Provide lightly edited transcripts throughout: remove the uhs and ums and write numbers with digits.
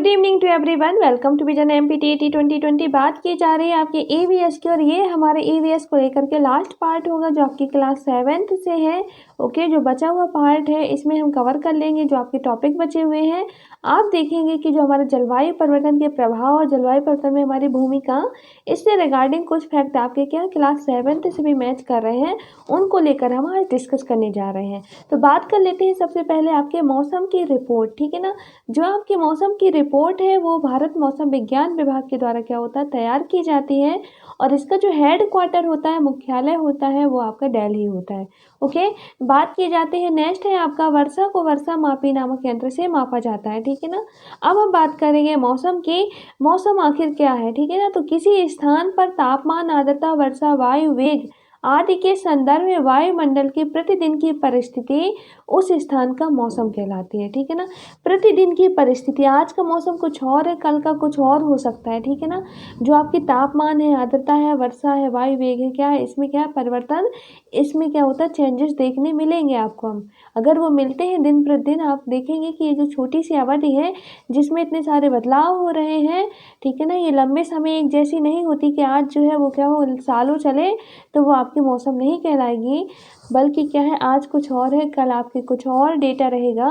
Good evening to everyone, welcome to vision MPTET 2020। बात की जा रही है आपके ईवीएस की, और ये हमारे ईवीएस को लेकर के लास्ट पार्ट होगा जो आपकी क्लास 7th से है। ओके, जो बचा हुआ पार्ट है इसमें हम कवर कर लेंगे जो आपके टॉपिक बचे हुए हैं। आप देखेंगे कि जो हमारे जलवायु परिवर्तन के प्रभाव और जलवायु परिवर्तन में हमारी भूमिका, इससे रिगार्डिंग कुछ फैक्ट आपके क्या क्लास 7th से भी मैच कर रहे हैं, उनको लेकर हम आज डिस्कस करने जा रहे हैं। तो बात कर लेते हैं सबसे पहले आपके मौसम की रिपोर्ट। ठीक है ना, जो आपके मौसम की रिपोर्ट है वो भारत मौसम विज्ञान विभाग के द्वारा क्या होता है, तैयार की जाती है। और इसका जो हेड क्वार्टर होता है, मुख्यालय होता है, वो आपका दिल्ली होता है। ओके, बात की जाती है नेक्स्ट है आपका वर्षा को वर्षा मापी नामक यंत्र से मापा जाता है। ठीक है ना, अब हम बात करेंगे मौसम की। मौसम आखिर क्या है, ठीक है ना, तो किसी स्थान पर तापमान, आर्द्रता, वर्षा, वायु वेग आदि के संदर्भ में वायुमंडल की प्रतिदिन की परिस्थिति उस स्थान का मौसम कहलाती है। ठीक है ना, प्रतिदिन की परिस्थिति, आज का मौसम कुछ और है, कल का कुछ और हो सकता है। ठीक है ना, जो आपकी तापमान है, आर्द्रता है, वर्षा है, वायु वेग है, क्या है इसमें, क्या है परिवर्तन, इसमें क्या होता है, चेंजेस देखने मिलेंगे आपको। हम अगर वो मिलते हैं दिन प्रतिदिन, आप देखेंगे कि ये जो छोटी सी अवधि है जिसमें इतने सारे बदलाव हो रहे हैं, ठीक है ना, ये लंबे समय एक जैसी नहीं होती कि आज जो है वो क्या हो सालों चले, तो वो आपकी मौसम नहीं कहलाएगी, बल्कि क्या है आज कुछ और है, कल आपके कुछ और डेटा रहेगा।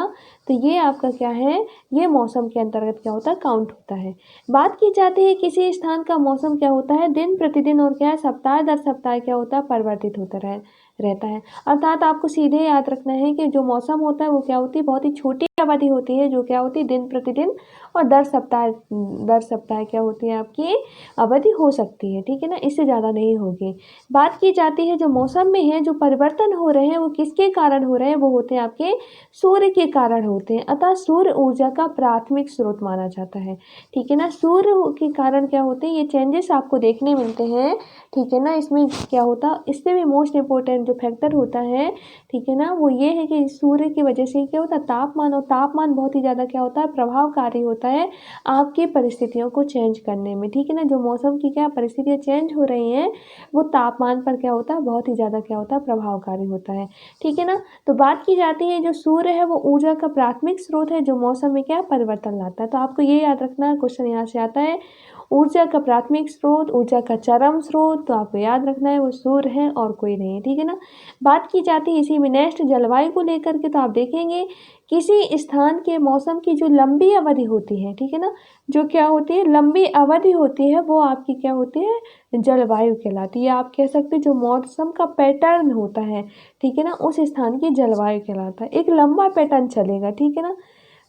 तो ये आपका क्या है, ये मौसम के अंतर्गत क्या होता है, काउंट होता है। बात की जाती है किसी स्थान का मौसम क्या होता है, दिन प्रतिदिन और क्या है सप्ताह दर सप्ताह क्या होता है, परिवर्तित होता रहता है। अर्थात आपको सीधे याद रखना है कि जो मौसम होता है वो क्या होती है, बहुत ही छोटी अवधि होती है, जो क्या होती है दिन प्रतिदिन, और दर सप्ताह क्या होती है आपकी अवधि हो सकती है। ठीक है ना, इससे ज़्यादा नहीं होगी। बात की जाती है जो मौसम में है जो परिवर्तन हो रहे हैं वो किसके कारण हो रहे हैं, वो होते हैं आपके सूर्य के कारण होते हैं। अतः सूर्य ऊर्जा का प्राथमिक स्रोत माना जाता है। ठीक है ना, सूर्य के कारण क्या होते हैं, ये चेंजेस आपको देखने मिलते हैं। ठीक है ना, इसमें क्या होता, इससे भी मोस्ट इम्पोर्टेंट जो फैक्टर होता है, ठीक है ना, वो ये है कि सूर्य की वजह से क्या होता है, तापमान, और तापमान बहुत ही ज़्यादा क्या होता है, प्रभावकारी होता है आपकी परिस्थितियों को चेंज करने में। ठीक है ना, जो मौसम की क्या परिस्थितियाँ चेंज हो रही हैं वो तापमान पर क्या होता है, बहुत ही ज़्यादा क्या होता है, प्रभावकारी होता है। ठीक है ना, तो बात की जाती है जो सूर्य है वो ऊर्जा का प्राथमिक स्रोत है जो मौसम में क्या परिवर्तन लाता है। तो आपको ये याद रखना है, क्वेश्चन यहाँ से आता है, ऊर्जा का प्राथमिक स्रोत, ऊर्जा का चरम स्रोत, तो आपको याद रखना है वो सूर्य है और कोई नहीं है। ठीक है ना, बात की जाती है इसी में नेक्स्ट जलवायु को लेकर के, तो आप देखेंगे किसी स्थान के मौसम की जो लंबी अवधि होती है, ठीक है ना, जो क्या होती है लंबी अवधि होती है, वो आपकी क्या होती है, जलवायु कहलाती है। आप कह सकते हैं जो मौसम का पैटर्न होता है, ठीक है ना, उस स्थान की जलवायु कहलाता है। एक लंबा पैटर्न चलेगा, ठीक है ना,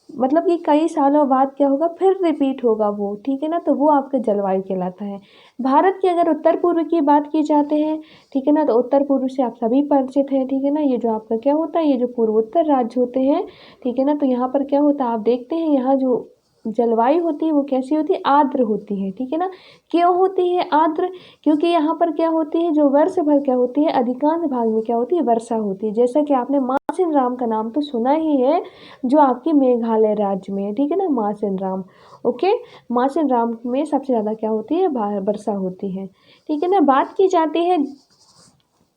मतलब कि कई सालों बाद क्या होगा, फिर रिपीट होगा वो, ठीक है ना, तो वो आपका जलवायु कहलाता है। भारत की अगर उत्तर पूर्व की बात की जाते हैं, ठीक है ना, तो उत्तर पूर्व से आप सभी परिचित हैं। ठीक है ना, ये जो आपका क्या होता है, ये जो पूर्वोत्तर राज्य होते हैं, ठीक है ना, तो यहाँ पर क्या होता है, आप देखते हैं यहाँ जो जलवायु होती है वो कैसी होती है, आर्द्र होती है। ठीक है ना, क्यों होती है आर्द्र, क्योंकि यहाँ पर क्या होती है, जो वर्ष भर क्या होती है, अधिकांश भाग में क्या होती है, वर्षा होती है। जैसा कि आपने मासिन राम का नाम तो सुना ही है, जो आपकी मेघालय राज्य में है। ठीक है ना, मासिन राम, ओके, मासिन राम में सबसे ज़्यादा क्या होती है, वर्षा होती है। ठीक है ना, बात की जाती है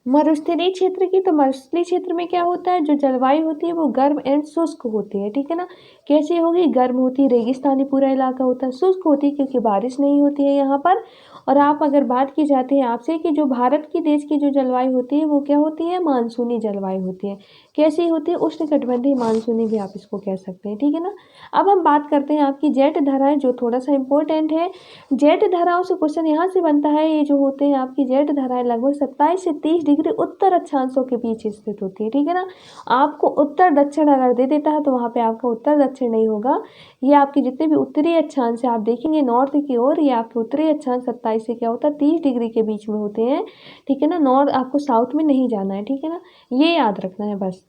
मरुस्थलीय क्षेत्र की, तो मरुस्थलीय क्षेत्र में क्या होता है, जो जलवायु होती है वो गर्म एंड शुष्क होती है। ठीक है ना, कैसी होगी, गर्म होती है, रेगिस्तानी पूरा इलाका होता है, शुष्क होती है क्योंकि बारिश नहीं होती है यहाँ पर। और आप अगर बात की जाती है आपसे कि जो भारत की देश की जो जलवायु होती है वो क्या होती है, मानसूनी जलवायु होती है। कैसी होती है, उष्णकटिबंधीय मानसूनी भी आप इसको कह सकते हैं। ठीक है ना, अब हम बात करते हैं आपकी जेट धाराएं, जो थोड़ा सा इंपॉर्टेंट है। जेट धाराओं से क्वेश्चन यहाँ से बनता है, ये जो होते हैं आपकी जेट धाराएं लगभग 27 से 30 डिग्री उत्तर अक्षांशों के बीच स्थित होती है। ठीक है ना, आपको उत्तर दक्षिण अगर दे देता है तो वहाँ पे आपका उत्तर दक्षिण नहीं होगा, ये आपके जितने भी उत्तरी अक्षांश है आप देखेंगे नॉर्थ की ओर, ये आपके उत्तरी अक्षांश 27 से क्या होता है 30 डिग्री के बीच में होते हैं। ठीक है ना, नॉर्थ आपको साउथ में नहीं जाना है। ठीक है ना, ये याद रखना है बस।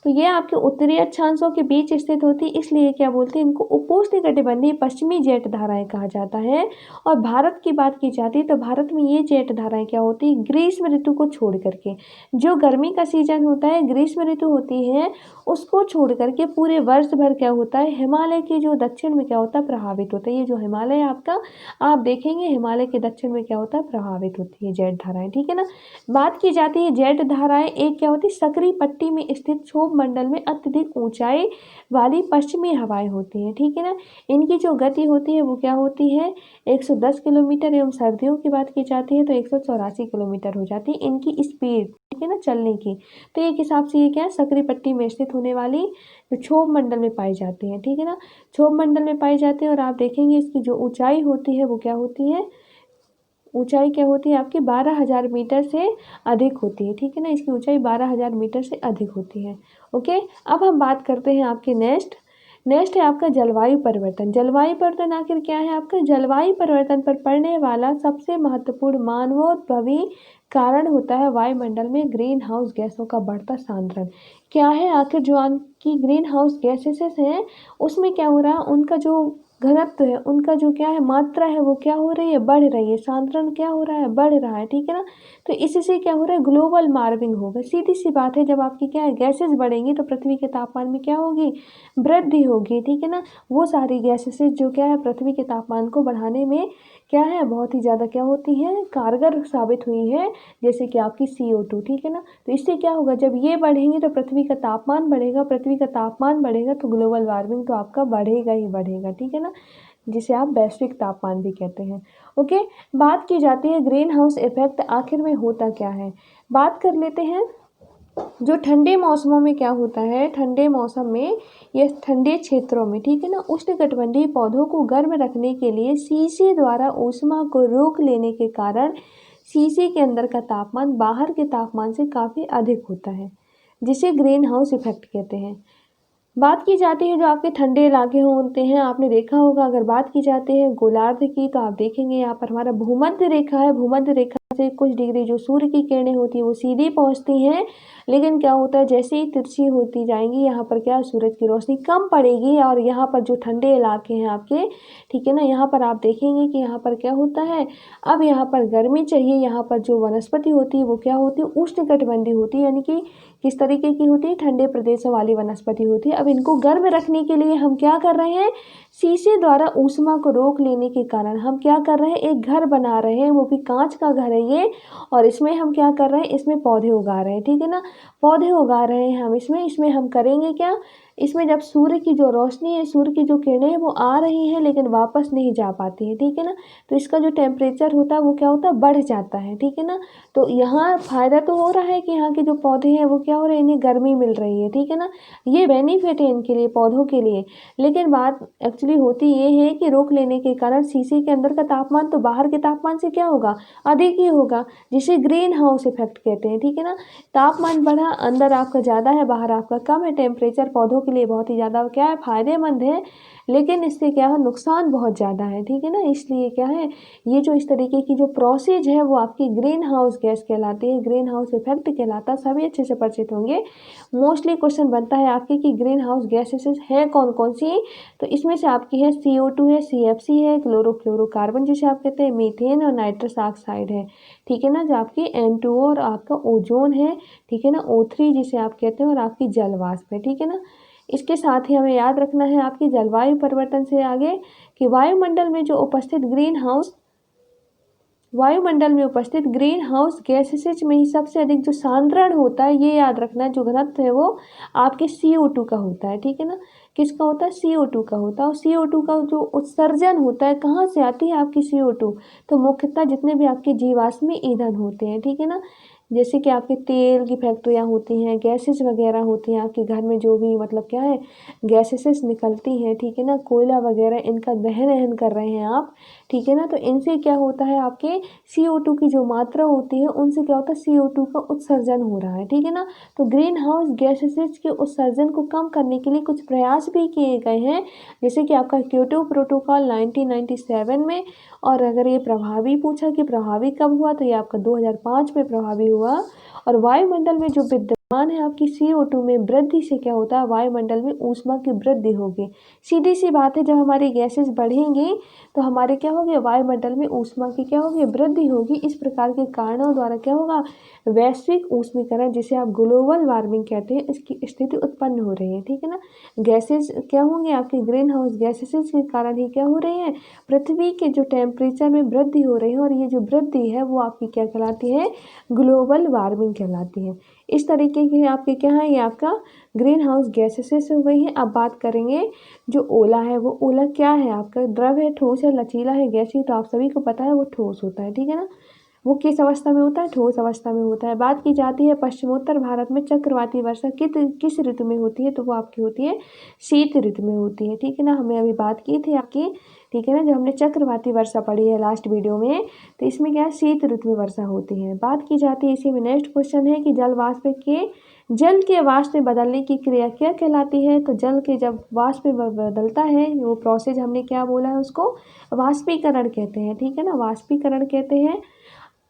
तो ये आपके उत्तरी अक्षांशों के बीच स्थित होती है, इसलिए क्या बोलते हैं इनको, उपोष्णकटिबंधीय पश्चिमी जेट धाराएं कहा जाता है। और भारत की बात की जाती है तो भारत में ये जेट धाराएं क्या होती है, ग्रीष्म ऋतु को छोड़ करके, जो गर्मी का सीजन होता है, ग्रीष्म ऋतु होती है, उसको छोड़ करके पूरे वर्ष भर क्या होता है, हिमालय के जो दक्षिण में क्या होता है, प्रभावित होता है। ये जो हिमालय आपका, आप देखेंगे हिमालय के दक्षिण में क्या होता है, प्रभावित होती है जेट धाराएं। ठीक है ना, बात की जाती है जेट धाराएं एक क्या होती है, सक्रिय पट्टी में स्थित क्षोभ क्षोभ मंडल में अत्यधिक ऊंचाई वाली पश्चिमी हवाएं होती हैं, ठीक है ना। इनकी जो गति होती है वो क्या होती है, 110 किलोमीटर, एवं सर्दियों की बात की जाती है तो 184 किलोमीटर हो जाती है इनकी स्पीड, ठीक है ना, चलने की। तो एक हिसाब से ये क्या है, सक्रिय पट्टी में स्थित होने वाली जो क्षोभ मंडल में पाई जाती है, ठीक है ना, क्षोभ मंडल में पाई जाती है। और आप देखेंगे इसकी जो ऊंचाई होती है वो क्या होती है, ऊंचाई क्या होती है आपकी 12,000 मीटर से अधिक होती है, ठीक है ना, इसकी ऊंचाई 12,000 मीटर से अधिक होती है। ओके, अब हम बात करते हैं आपके नेक्स्ट है आपका जलवायु परिवर्तन। जलवायु परिवर्तन आखिर क्या है आपका, जलवायु परिवर्तन पर पड़ने वाला सबसे महत्वपूर्ण मानवोद्भवी कारण होता है वायुमंडल में ग्रीन हाउस गैसों का बढ़ता सांद्रण। क्या है आखिर, जो आपकी ग्रीन हाउस गैसेस हैं उसमें क्या हो रहा है, उनका जो घनत्व है, उनका जो क्या है मात्रा है वो क्या हो रही है, बढ़ रही है, सांद्रण क्या हो रहा है, बढ़ रहा है, ठीक है ना। तो इससे क्या हो रहा है, ग्लोबल वार्मिंग होगा। सीधी सी बात है, जब आपकी क्या है गैसेस बढ़ेंगी तो पृथ्वी के तापमान में क्या होगी, वृद्धि होगी, ठीक है ना। वो सारी गैसेस जो क्या है पृथ्वी के तापमान को बढ़ाने में क्या है बहुत ही ज़्यादा क्या होती हैं, कारगर साबित हुई है, जैसे कि आपकी CO2, ठीक है ना। तो इससे क्या होगा, जब ये बढ़ेंगे तो पृथ्वी का तापमान बढ़ेगा, पृथ्वी का तापमान बढ़ेगा तो ग्लोबल वार्मिंग तो आपका बढ़ेगा ही बढ़ेगा, ठीक है ना, जिसे आप वैश्विक तापमान भी कहते हैं। ओके, बात की जाती है ग्रीन हाउस इफेक्ट आखिर में होता क्या है, बात कर लेते हैं। जो ठंडे मौसमों में क्या होता है, ठंडे मौसम में या ठंडे क्षेत्रों में, ठीक है ना, उष्णकटिबंधीय पौधों को गर्म रखने के लिए शीशे द्वारा ऊष्मा को रोक लेने के कारण शीशे के अंदर का तापमान बाहर के तापमान से काफ़ी अधिक होता है, जिसे ग्रीन हाउस इफेक्ट कहते हैं। बात की जाती है जो आपके ठंडे इलाके होते हैं, आपने देखा होगा, अगर बात की जाती है गोलार्ध की तो आप देखेंगे यहाँ पर हमारा भूमध्य रेखा है, भूमध्य रेखा से कुछ डिग्री जो सूर्य की किरणें होती है वो सीधी पहुँचती हैं, लेकिन क्या होता है जैसे ही तिरछी होती जाएंगी यहाँ पर क्या सूरज की रोशनी कम पड़ेगी, और यहाँ पर जो ठंडे इलाके हैं आपके, ठीक है ना, यहाँ पर आप देखेंगे कि यहाँ पर क्या होता है, अब यहाँ पर गर्मी चाहिए, यहाँ पर जो वनस्पति होती है वो क्या होती है, उष्णकटिबंधीय होती है, यानी कि किस तरीके की होती है, ठंडे प्रदेशों वाली वनस्पति होती है। अब इनको गर्म रखने के लिए हम क्या कर रहे हैं, शीशे द्वारा ऊष्मा को रोक लेने के कारण हम क्या कर रहे हैं, एक घर बना रहे हैं, वो भी कांच का घर है ये, और इसमें हम क्या कर रहे हैं, इसमें पौधे उगा रहे हैं, ठीक है ना, पौधे उगा रहे हैं हम इसमें हम करेंगे क्या, इसमें जब सूर्य की जो रोशनी है, सूर्य की जो किरणें हैं वो आ रही हैं लेकिन वापस नहीं जा पाती है, ठीक है ना, तो इसका जो टेम्परेचर होता है वो क्या होता है, बढ़ जाता है, ठीक है ना। तो यहाँ फ़ायदा तो हो रहा है कि यहाँ के जो पौधे हैं वो क्या हो रहे हैं, इन्हें गर्मी मिल रही है, ठीक है ना, ये बेनिफिट है इनके लिए, पौधों के लिए। लेकिन बात एक्चुअली होती ये है कि रोक लेने के कारण शीशे के अंदर का तापमान तो बाहर के तापमान से क्या होगा, अधिक ही होगा, जिसे ग्रीन हाउस इफेक्ट कहते हैं, ठीक है ना। तापमान बढ़ा, अंदर आपका ज़्यादा है, बाहर आपका कम है, टेम्परेचर पौधों के लिए बहुत ही ज़्यादा क्या है, फ़ायदेमंद है, लेकिन इससे क्या है, नुकसान बहुत ज़्यादा है, ठीक है ना। इसलिए क्या है, ये जो इस तरीके की जो प्रोसेस है वो आपकी ग्रीन हाउस गैस कहलाती है, ग्रीन हाउस इफेक्ट कहलाता है, सभी अच्छे से परिचित होंगे। मोस्टली क्वेश्चन बनता है आपके कि ग्रीन हाउस गैसेस हैं कौन कौन सी, तो इसमें से आपकी है CO2 है, CFC है, क्लोरोफ्लोरोकार्बन जिसे आप कहते हैं, मीथेन और नाइट्रस ऑक्साइड है, ठीक है ना, जो आपकी N2O और आपका ओजोन है, ठीक है ना, O3 जिसे आप कहते हैं, और आपकी जल वाष्प है, ठीक है ना। इसके साथ ही हमें याद रखना है आपकी जलवायु परिवर्तन से आगे कि वायुमंडल में उपस्थित ग्रीन हाउस गैसेस में ही सबसे अधिक जो सांद्रण होता है, ये याद रखना है, जो घनत्व है वो आपके CO2 का होता है, ठीक है ना। किसका होता है, CO2 का होता है। और CO2 का जो उत्सर्जन होता है, कहाँ से आती है आपकी CO2, तो मुख्यतः जितने भी आपके जीवाश्मी ईंधन होते हैं, ठीक है ना, जैसे कि आपके तेल की फैक्ट्रियाँ होती हैं, गैसेस वगैरह होती हैं, आपके घर में जो भी मतलब क्या है गैसेस निकलती हैं, ठीक है ना, कोयला वगैरह, इनका दहन कर रहे हैं आप, ठीक है ना, तो इनसे क्या होता है, आपके CO2 की जो मात्रा होती है उनसे क्या होता है, CO2 का उत्सर्जन हो रहा है, ठीक है ना। तो ग्रीन हाउस गैसेस के उत्सर्जन को कम करने के लिए कुछ प्रयास भी किए गए हैं, जैसे कि आपका क्योटो प्रोटोकॉल 1997 में, और अगर ये प्रभावी पूछा कि प्रभावी कब हुआ, तो ये आपका 2005 में प्रभावी हुआ। और वायुमंडल में जो विद्यमान है आपकी CO2 में वृद्धि से क्या होता है, वायुमंडल में ऊष्मा की वृद्धि होगी। सीधी सी बात है, जब हमारी गैसेस बढ़ेंगी तो हमारे क्या होगी, वायुमंडल में ऊष्मा की क्या होगी, वृद्धि होगी। इस प्रकार के कारणों द्वारा क्या होगा, वैश्विक ऊष्मीकरण जिसे आप ग्लोबल वार्मिंग कहते हैं, इसकी स्थिति उत्पन्न हो रही है, ठीक है ना। गैसेस क्या होंगे आपके ग्रीन हाउस गैसेस के कारण ही क्या हो रही है, पृथ्वी के जो टेम्परेचर में वृद्धि हो रही है, और ये जो वृद्धि है वो आपकी क्या कहलाती है, ग्लोबल वार्मिंग कहलाती है। इस तरीके के आपके क्या है, ये आपका ग्रीन हाउस गैसेस हो गई है। अब बात करेंगे जो ओला है, वो ओला क्या है, आपका द्रव है, ठोस है, लचीला है, गैसीय। तो आप सभी को पता है वो ठोस होता है, ठीक है ना। वो किस अवस्था में होता है, ठोस अवस्था में होता है। बात की जाती है पश्चिमोत्तर भारत में चक्रवाती वर्षा किस ऋतु में होती है, तो वो आपकी होती है शीत ऋतु में होती है, ठीक है ना। हमने अभी बात की थी आपकी, ठीक है ना, जब हमने चक्रवाती वर्षा पढ़ी है लास्ट वीडियो में, तो इसमें क्या है, शीत ऋतु में वर्षा होती है। बात की जाती है इसी में नेक्स्ट क्वेश्चन है कि जल के वाष्प में बदलने की क्रिया क्या कहलाती है। तो जल के जब वाष्प में बदलता है, वो प्रोसेस हमने क्या बोला है, उसको वाष्पीकरण कहते हैं, ठीक है ना, वाष्पीकरण कहते हैं।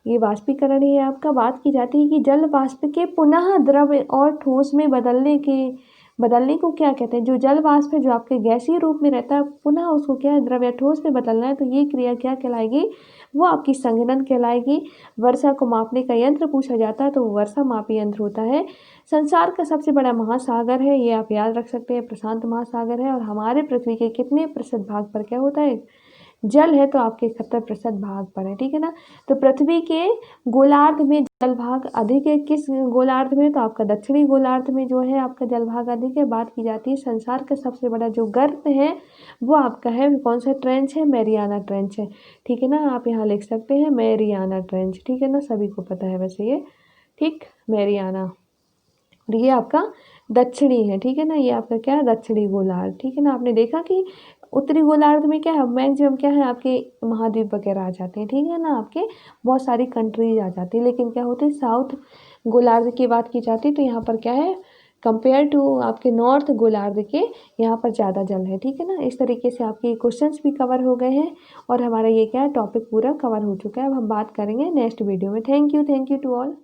ये वाष्पीकरण ही है आपका। बात की जाती है कि जल वाष्प के पुनः द्रव और ठोस में बदलने को क्या कहते हैं। जो जल वाष्प है, जो आपके गैसीय रूप में रहता है, पुनः उसको क्या है, द्रव या ठोस में बदलना है, तो ये क्रिया क्या कहलाएगी, वो आपकी संघनन कहलाएगी। वर्षा को मापने का यंत्र पूछा जाता है, तो वो वर्षा मापी यंत्र होता है। संसार का सबसे बड़ा महासागर है, ये आप याद रख सकते हैं, प्रशांत महासागर है। और हमारे पृथ्वी के कितने प्रतिशत भाग पर क्या होता है, जल है, तो आपके 71% भाग पर है, ठीक है ना। तो पृथ्वी के गोलार्ध में जल भाग अधिक है, किस गोलार्ध में, तो आपका दक्षिणी गोलार्ध में जो है आपका जल भाग अधिक है। बात की जाती है संसार का सबसे बड़ा जो गर्त है, वो आपका है कौन सा ट्रेंच है, मैरियाना ट्रेंच है, ठीक है ना। आप यहाँ लिख सकते हैं मैरियाना ट्रेंच, ठीक है ना, सभी को पता है वैसे ये, ठीक, मैरियाना। और ये आपका दक्षिणी है, ठीक है ना, ये आपका क्या है, दक्षिणी गोलार्ध, ठीक है ना। आपने देखा कि उत्तरी गोलार्ध में क्या है, मैक्सिमम क्या है, आपके महाद्वीप वगैरह आ जाते हैं, ठीक है ना, आपके बहुत सारी कंट्रीज आ जाती है। लेकिन क्या होती है, साउथ गोलार्ध की बात की जाती है, तो यहाँ पर क्या है, कंपेयर टू आपके नॉर्थ गोलार्ध के, यहाँ पर ज़्यादा जल है, ठीक है ना। इस तरीके से आपके क्वेश्चंस भी कवर हो गए हैं और हमारा ये क्या है, टॉपिक पूरा कवर हो चुका है। अब हम बात करेंगे नेक्स्ट वीडियो में। Thank you to all.